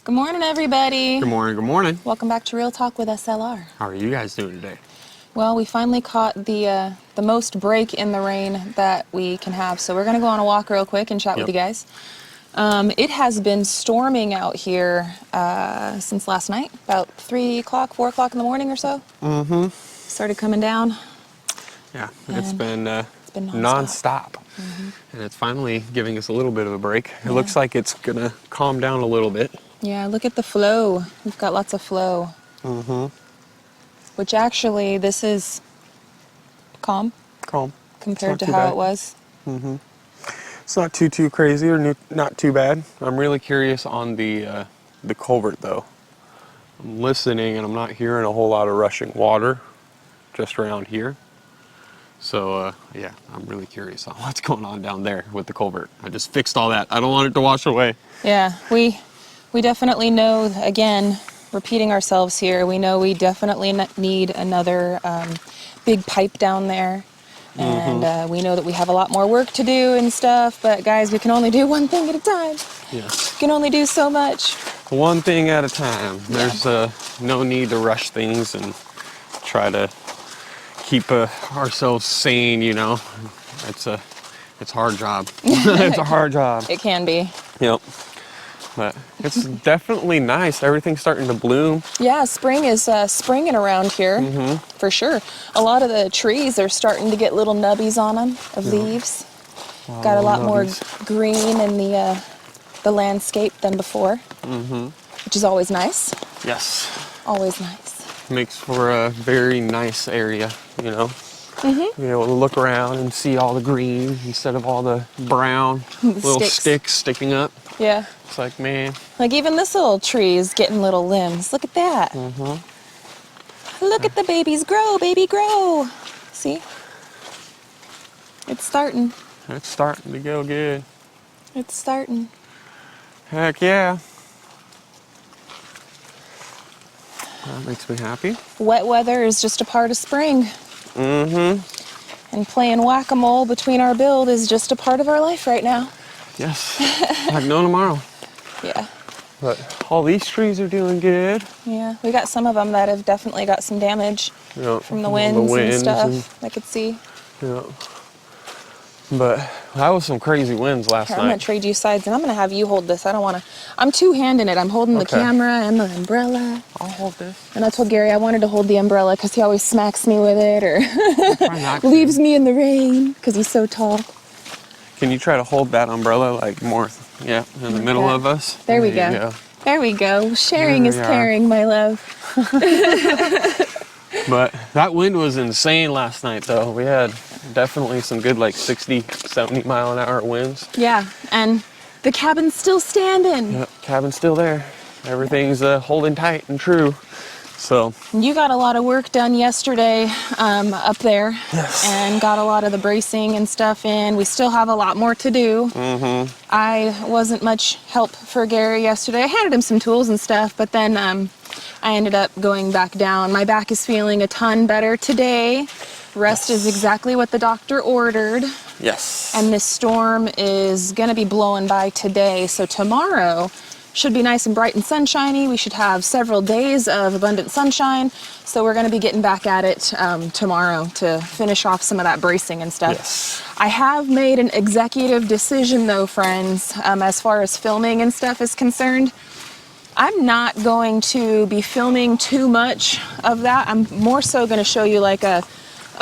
Good morning, everybody. Good morning, good morning. Welcome back to Real Talk with SLR. How are you guys doing today? Well, we finally caught the most break in the rain that we can have, so we're going to go on a walk real quick and chat with you guys. It has been storming out here since last night, about 3 o'clock, 4 o'clock in the morning or so. Mm-hmm. Started coming down. Yeah, it's been non-stop. nonstop. And it's finally giving us a little bit of a break. It looks like it's going to calm down a little bit. Yeah, look at the flow. We've got lots of flow. Mm-hmm. Which actually, this is calm. Calm. Compared to how it was. Mm-hmm. It's not too crazy or not too bad. I'm really curious on the culvert though. I'm listening and I'm not hearing a whole lot of rushing water just around here. So yeah, I'm really curious on what's going on down there with the culvert. I just fixed all that. I don't want it to wash away. Yeah, we definitely know, again, repeating ourselves here, we know we definitely need another big pipe down there. And we know that we have a lot more work to do and stuff, but guys, we can only do one thing at a time. Yeah. We can only do so much. One thing at a time. There's no need to rush things and try to keep ourselves sane, you know. It's a hard job. It's a hard job. It can be. Yep. But it's definitely nice. Everything's starting to bloom. Yeah, spring is springing around here, for sure. A lot of the trees are starting to get little nubbies on them of leaves. Got a lot more green in the landscape than before, which is always nice. Yes. Always nice. Makes for a very nice area, you know. Be able to look around and see all the green instead of all the brown little sticks sticking up. Yeah. It's like, man. Like even this little tree is getting little limbs. Look at that. Look at the babies grow, baby grow. See? It's starting. It's starting to go good. It's starting. Heck yeah. That makes me happy. Wet weather is just a part of spring. And playing whack-a-mole between our build is just a part of our life right now. Yes. Like no tomorrow. Yeah. But all these trees are doing good. Yeah, we got some of them that have definitely got some damage from the winds and stuff. I could see. Yeah. But that was some crazy winds last night. I'm going to trade you sides, and I'm going to have you hold this. I don't want to. I'm two-handing it. I'm holding the camera and the umbrella. I'll hold this. And I told Gary I wanted to hold the umbrella because he always smacks me with it or leaves me in the rain because he's so tall. Can you try to hold that umbrella like more, in the middle of us? There we go. There we go. Sharing is caring, my love. But that wind was insane last night, though. We had definitely some good, like 60, 70 mile an hour winds. Yeah, and the cabin's still standing. Yep, cabin's still there. Everything's holding tight and true. So you got a lot of work done yesterday up there, and got a lot of the bracing and stuff in. We still have a lot more to do. I wasn't much help for Gary yesterday. I handed him some tools and stuff, but then I ended up going back down. My back is feeling a ton better today. Rest is exactly what the doctor ordered. Yes. And this storm is gonna be blowing by today, so tomorrow should be nice and bright and sunshiny. We should have several days of abundant sunshine. So we're going to be getting back at it tomorrow to finish off some of that bracing and stuff. Yes. I have made an executive decision though, friends, as far as filming and stuff is concerned. I'm not going to be filming too much of that. I'm more so going to show you like a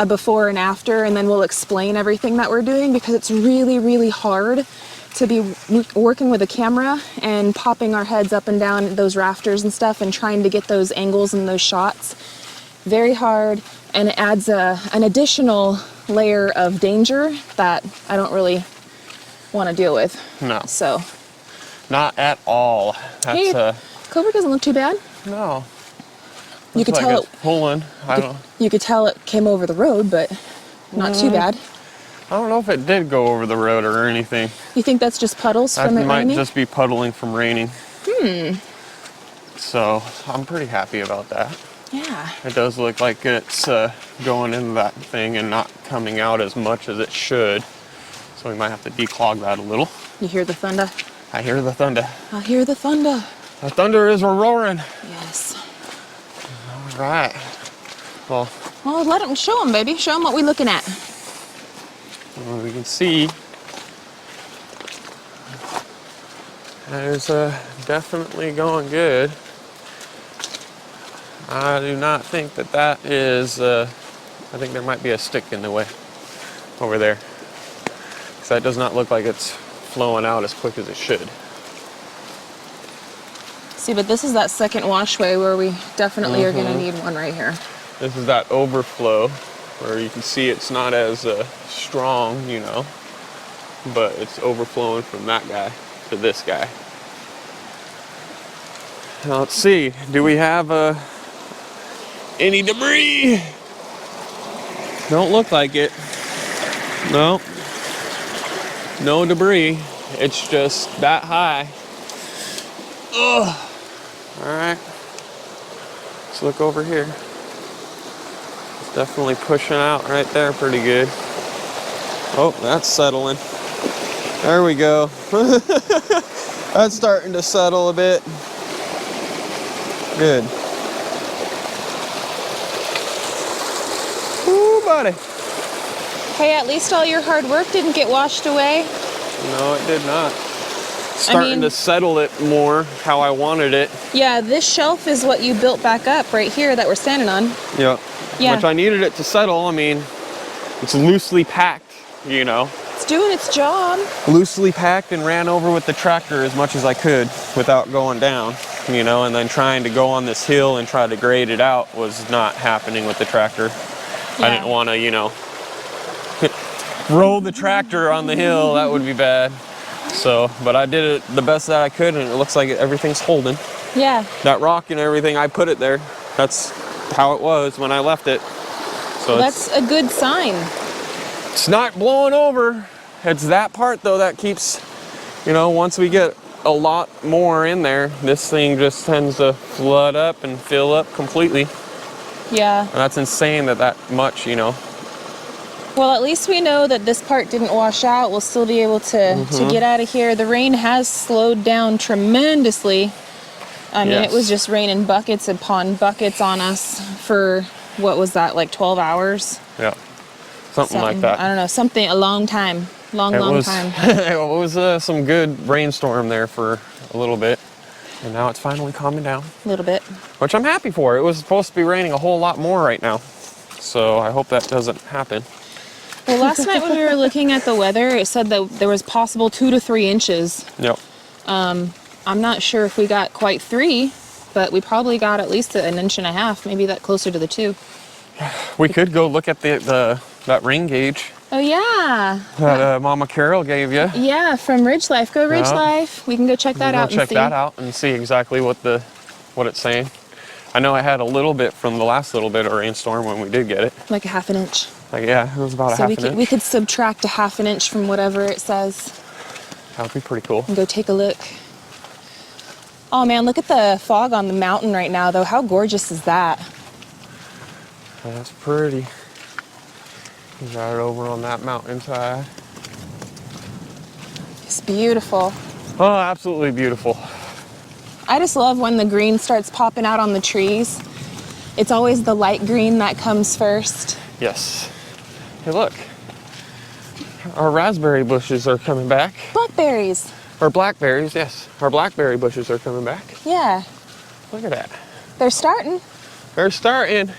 before and after, and then we'll explain everything that we're doing because it's really, really hard to be working with a camera and popping our heads up and down those rafters and stuff and trying to get those angles and those shots. Very hard, and it adds an additional layer of danger that I don't really want to deal with. No. So. Not at all. That's hey, Cobra doesn't look too bad. No. You could tell it pulling. You could tell it came over the road, but not too bad. I don't know if it did go over the road or anything. You think that's just puddles from it raining? It might just be puddling from raining. So I'm pretty happy about that. Yeah. It does look like it's going into that thing and not coming out as much as it should. So we might have to declog that a little. You hear the thunder? I hear the thunder. I hear the thunder. The thunder is roaring. Yes. All right. Well, Let them show them, baby. Show them what we're looking at. we can see that is definitely going good. I do not think that is, I think there might be a stick in the way over there. Because that does not look like it's flowing out as quick as it should. See, but this is that second washway where we definitely are going to need one right here. This is that overflow where you can see it's not as strong, you know, but it's overflowing from that guy to this guy. Now let's see, do we have any debris? Don't look like it. No. No debris. It's just that high. Ugh. All right. Let's look over here. It's definitely pushing out right there pretty good. Oh, that's settling. There we go. That's starting to settle a bit. Good. Ooh, buddy. Hey, at least all your hard work didn't get washed away. No, it did not. Starting to settle it more how I wanted it. Yeah, this shelf is what you built back up right here that we're standing on. Yeah. Yeah. Which I needed it to settle. I mean, it's loosely packed, you know. It's doing its job. Loosely packed and ran over with the tractor as much as I could without going down, you know, and then trying to go on this hill and try to grade it out was not happening with the tractor. Yeah. I didn't want to, you know, roll the tractor on the hill. That would be bad. So, but I did it the best that I could, and it looks like everything's holding. Yeah. That rock and everything, I put it there. That's how it was when I left it. So Well, that's a good sign. it's not blowing over. It's that part though that keeps, you know, once we get a lot more in there, this thing just tends to flood up and fill up completely. Yeah. And that's insane that much, you know. Well, at least we know that this part didn't wash out. We'll still be able to get out of here. The rain has slowed down tremendously. I mean, Yes. it was just raining buckets upon buckets on us for, what was that, like 12 hours? Yeah. Something like that. I don't know, a long time. Long time. It was some good rainstorm there for a little bit. And now it's finally calming down. A little bit. Which I'm happy for. It was supposed to be raining a whole lot more right now. So I hope that doesn't happen. Well, last night when we were looking at the weather, it said that there was possible 2 to 3 inches. Yep. I'm not sure if we got quite 3, but we probably got at least 1.5 inches, maybe that closer to the 2. We could go look at that rain gauge Oh, yeah. that Mama Carol gave you. Yeah, from Ridge Life. Go Ridge Yeah. Life. We can go check that out and see. Check that out and see exactly what it's saying. I know I had a little bit from the last little bit of rainstorm when we did get it. Like 1/2 inch. Like, yeah, it was about a half an inch. We could subtract 1/2 inch from whatever it says That would be pretty cool. and go take a look. Oh man, look at the fog on the mountain right now though. How gorgeous is that? That's pretty. Right over on that mountainside. It's beautiful. Oh, absolutely beautiful. I just love when the green starts popping out on the trees. It's always the light green that comes first. Yes. Hey, look. Our raspberry bushes are coming back. Blackberries. Or blackberries, yes. Our blackberry bushes are coming back. Yeah. Look at that. They're starting. They're starting.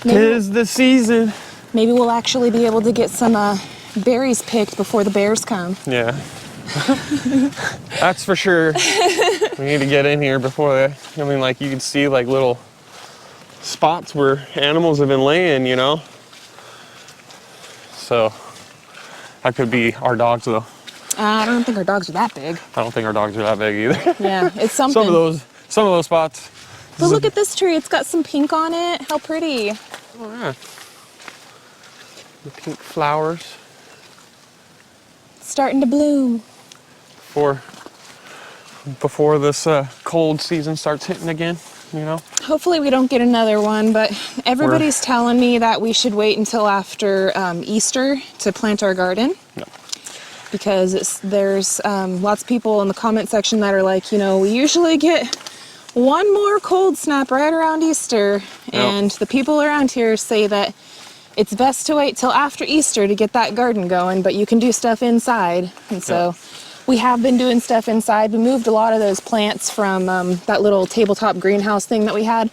Maybe, 'Tis the season. maybe we'll actually be able to get some berries picked before the bears come. Yeah. That's for sure. We need to get in here before they, I mean, like you can see like little spots where animals have been laying, you know? So that could be our dogs though. I don't think our dogs are that big. I don't think our dogs are that big either. Yeah, it's something. Some of those spots. But look at this tree. It's got some pink on it. How pretty. Oh yeah. The pink flowers. It's starting to bloom. Before this cold season starts hitting again, you know? Hopefully we don't get another one, but everybody's telling me that we should wait until after Easter to plant our garden. No. because there's lots of people in the comment section that are like, you know, we usually get one more cold snap right around Easter, and the people around here say that it's best to wait till after Easter to get that garden going, but you can do stuff inside. And so we have been doing stuff inside. We moved a lot of those plants from that little tabletop greenhouse thing that we had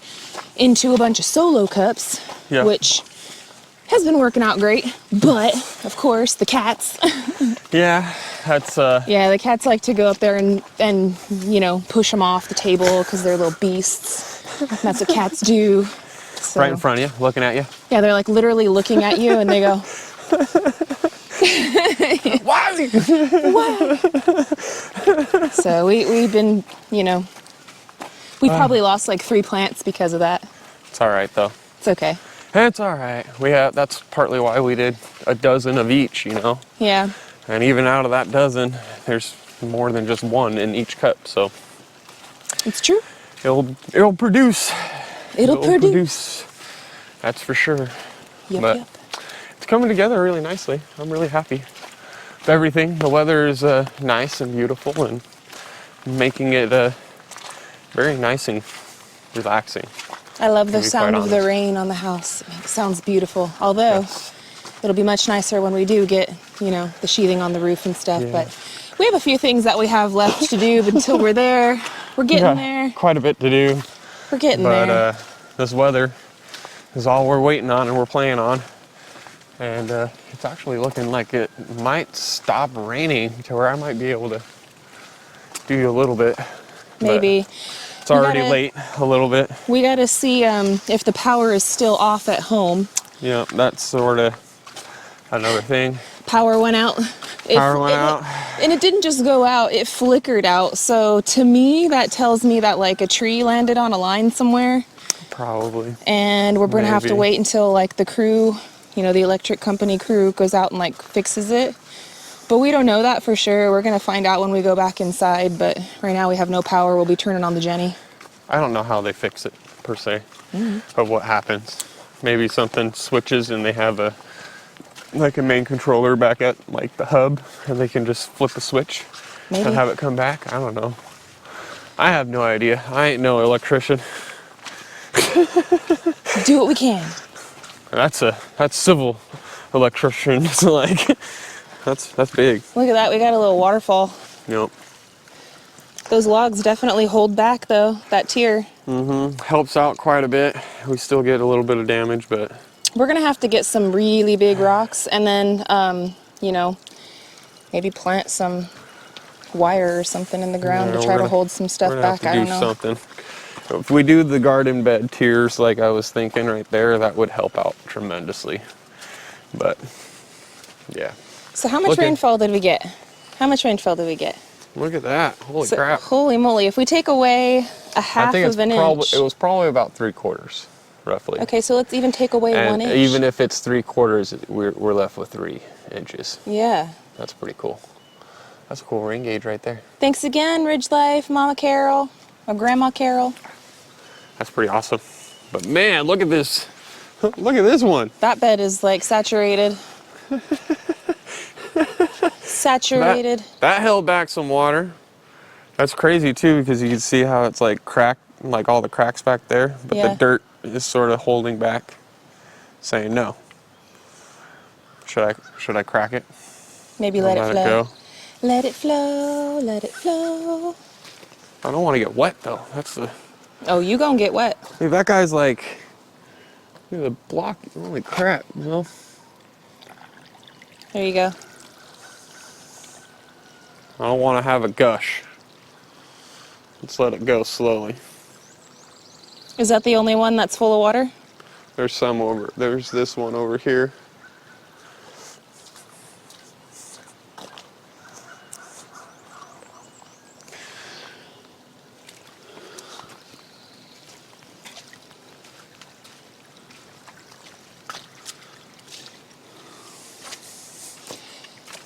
into a bunch of solo cups, which has been working out great. But of course, the cats. Yeah, that's yeah, the cats like to go up there and you know, push them off the table because they're little beasts. That's what cats do. So, right in front of you, looking at you. Yeah, they're like literally looking at you, and they go, Why? "Why?" So we've been, you know, we probably lost like 3 plants because of that. It's all right though. It's okay. It's all right. That's partly why we did a dozen of each, you know. Yeah. And even out of that dozen, there's more than just one in each cup, so It's true. it'll produce. It'll produce. That's for sure. Yep, But yep. it's coming together really nicely. I'm really happy with everything. The weather is nice and beautiful and making it very nice and relaxing. I love the be sound quite of the honest. rain on the house. It sounds beautiful. Although it'll be much nicer when we do get, you know, the sheathing on the roof and stuff. Yeah. But we have a few things that we have left to do, but until we're there. We're getting there. Quite a bit to do. We're getting But there. this weather is all we're waiting on and we're planning on. And it's actually looking like it might stop raining to where I might be able to do a little bit. Maybe. It's already late a little bit. We got to see if the power is still off at home. Yeah, that's sort of another thing. Power went out. Power went out. And it didn't just go out, it flickered out. So to me, that tells me that like a tree landed on a line somewhere. Probably. And we're going to have to Maybe. wait until like the crew, you know, the electric company crew goes out and like fixes it. But we don't know that for sure. We're going to find out when we go back inside. But right now we have no power. We'll be turning on the Jenny. I don't know how they fix it per se, of what happens. Maybe something switches and they have a main controller back at like the hub, and they can just flip the switch Maybe. and have it come back. I don't know. I have no idea. I ain't no electrician. Do what we can. That's civil electrician. So like that's big. Look at that. We got a little waterfall. Yep. Those logs definitely hold back though, that tier. Helps out quite a bit. We still get a little bit of damage, but We're going to have to get some really big rocks and then, you know, maybe plant some wire or something in the ground to try to hold some stuff back. I don't know. Something. If we do the garden bed tiers like I was thinking right there, that would help out tremendously. But yeah. So how much rainfall did we get? How much rainfall did we get? Look at that. Holy crap. Holy moly. If we take away a half I think of an inch. it was probably about 3/4, roughly. Okay, so let's even take away And 1 inch. even if it's 3/4, we're left with 3 inches. Yeah. That's pretty cool. That's a cool rain gauge right there. Thanks again, Ridge Life, Mama Carol, or Grandma Carol. That's pretty awesome. But man, look at this. Look at this one. That bed is like saturated. Saturated. That held back some water. That's crazy too, because you can see how it's like cracked, like all the cracks back there, but Yeah. the dirt is sort of holding back, saying no. Should I crack it? Maybe let it flow. go. Let it flow, let it flow. I don't want to get wet though. That's the. Oh, you gonna get wet. Hey, that guy's like. Look at the block. Holy crap! You know. There you go. I don't want to have a gush. Let's let it go slowly. Is that the only one that's full of water? There's some over. There's this one over here.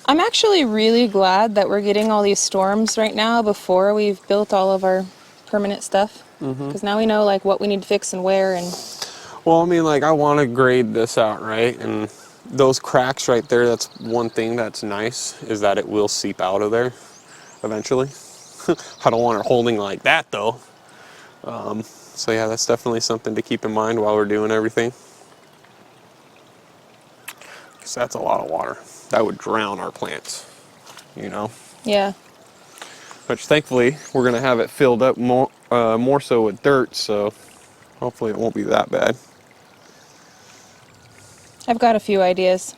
I'm actually really glad that we're getting all these storms right now before we've built all of our permanent stuff. Because now we know like what we need to fix and where. And Well, I mean, like I want to grade this out, right? And those cracks right there, that's one thing that's nice, is that it will seep out of there eventually. I don't want it holding like that though. So yeah, that's definitely something to keep in mind while we're doing everything. Because that's a lot of water. That would drown our plants, you know? Yeah. Which thankfully, we're gonna have it filled up more so with dirt, so hopefully it won't be that bad. I've got a few ideas.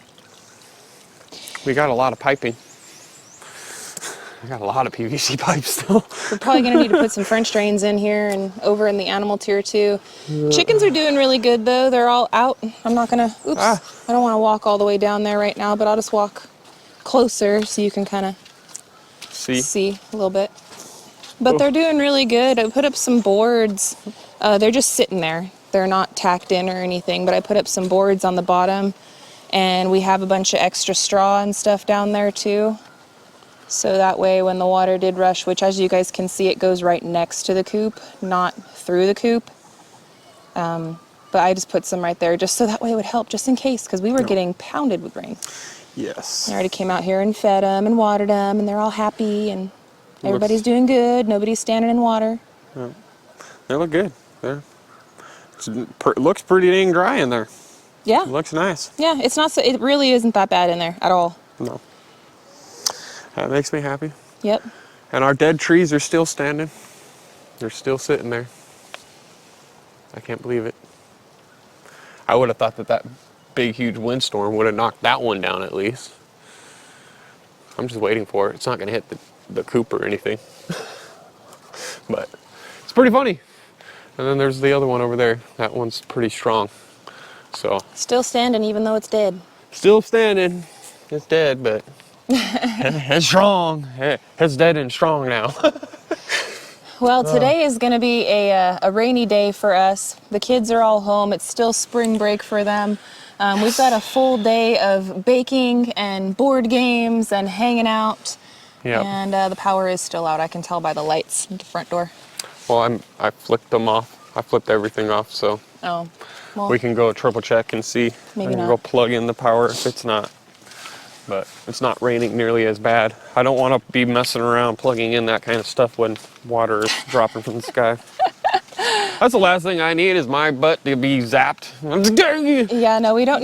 We got a lot of piping. We got a lot of PVC pipes still. We're probably going to need to put some French drains in here and over in the animal tier too. Chickens are doing really good though. They're all out. I'm not going to, I don't want to walk all the way down there right now, but I'll just walk closer so you can kind of see a little bit. But they're doing really good. I put up some boards. They're just sitting there. They're not tacked in or anything, but I put up some boards on the bottom, and we have a bunch of extra straw and stuff down there too. So that way when the water did rush, which as you guys can see, it goes right next to the coop, not through the coop. But I just put some right there just so that way it would help just in case, because we were getting pounded with rain. Yes. I already came out here and fed them and watered them, and they're all happy, and everybody's doing good. Nobody's standing in water. Yeah. They look good. It looks pretty dang dry in there. Yeah. It looks nice. Yeah, it's not so, it really isn't that bad in there at all. No. That makes me happy. Yep. And our dead trees are still standing. They're still sitting there. I can't believe it. I would have thought that big, huge windstorm would have knocked that one down at least. I'm just waiting for it. It's not going to hit the coop or anything. But it's pretty funny. And then there's the other one over there. That one's pretty strong. So Still standing even though it's dead. still standing. It's dead, but it's strong. It's dead and strong now. Well, today is going to be a rainy day for us. The kids are all home. It's still spring break for them. We've got a full day of baking and board games and hanging out. Yep. And the power is still out. I can tell by the lights at the front door. Well, I flipped them off. I flipped everything off, so Oh, well, we can go triple check and see. Maybe I can not. go plug in the power if it's not. But it's not raining nearly as bad. I don't want to be messing around plugging in that kind of stuff when water is dropping from the sky. That's the last thing I need is my butt to be zapped. yeah, no, we don't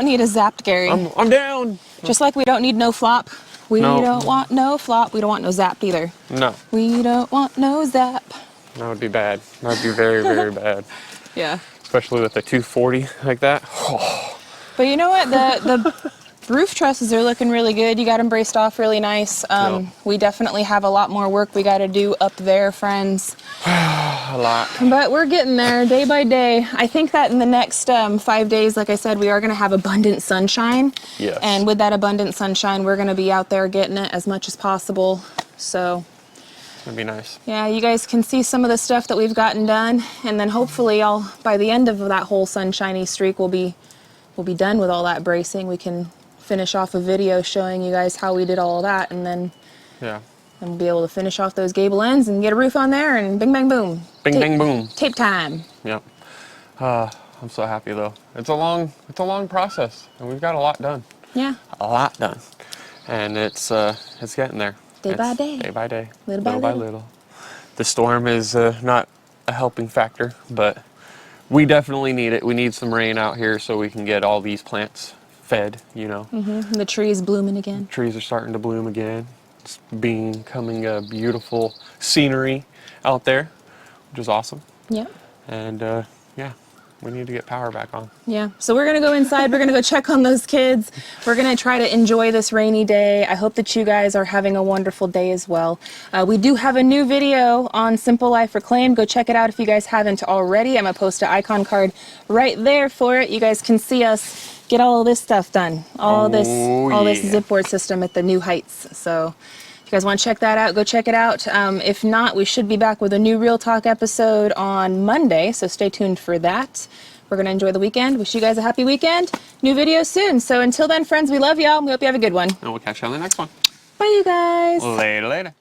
need a zapped Gary. I'm down. Just like we don't need no flop. We No. don't want no flop. We don't want no zapped either. No, We don't want no zap. that would be bad. That would be very, very bad. Yeah. Especially with the 240 like that. But you know what? The roof trusses are looking really good. You got them braced off really nice. We definitely have a lot more work we got to do up there, friends. A lot. But we're getting there day by day. I think that in the next 5 days, like I said, we are going to have abundant sunshine. Yes. And with that abundant sunshine, we're going to be out there getting it as much as possible. So That'd be nice. yeah, you guys can see some of the stuff that we've gotten done. And then hopefully by the end of that whole sunshiny streak, we'll be done with all that bracing. We can finish off a video showing you guys how we did all of that, and then we'll be able to finish off those gable ends and get a roof on there, and bing bang boom. Bing bang boom. Tape time. Yep. I'm so happy though. It's a long process, and we've got a lot done. Yeah. A lot done, and it's getting there. Day by day. Day by day. Little by by little. The storm is not a helping factor, but we definitely need it. We need some rain out here so we can get all these plants fed, you know. Mm-hmm. The trees blooming again. Trees are starting to bloom again. It's becoming a beautiful scenery out there, which is awesome. Yep. And we need to get power back on. Yeah. So we're going to go inside. We're going to go check on those kids. We're going to try to enjoy this rainy day. I hope that you guys are having a wonderful day as well. We do have a new video on Simple Life Reclaimed. Go check it out if you guys haven't already. I'm going to post an icon card right there for it. You guys can see us get all of this stuff done. All this zipboard system at the new heights. So if you guys want to check that out, go check it out. If not, we should be back with a new Real Talk episode on Monday, so stay tuned for that. We're going to enjoy the weekend. Wish you guys a happy weekend. New video soon. So until then, friends, we love y'all. We hope you have a good one. And we'll catch you on the next one. Bye, you guys. Later.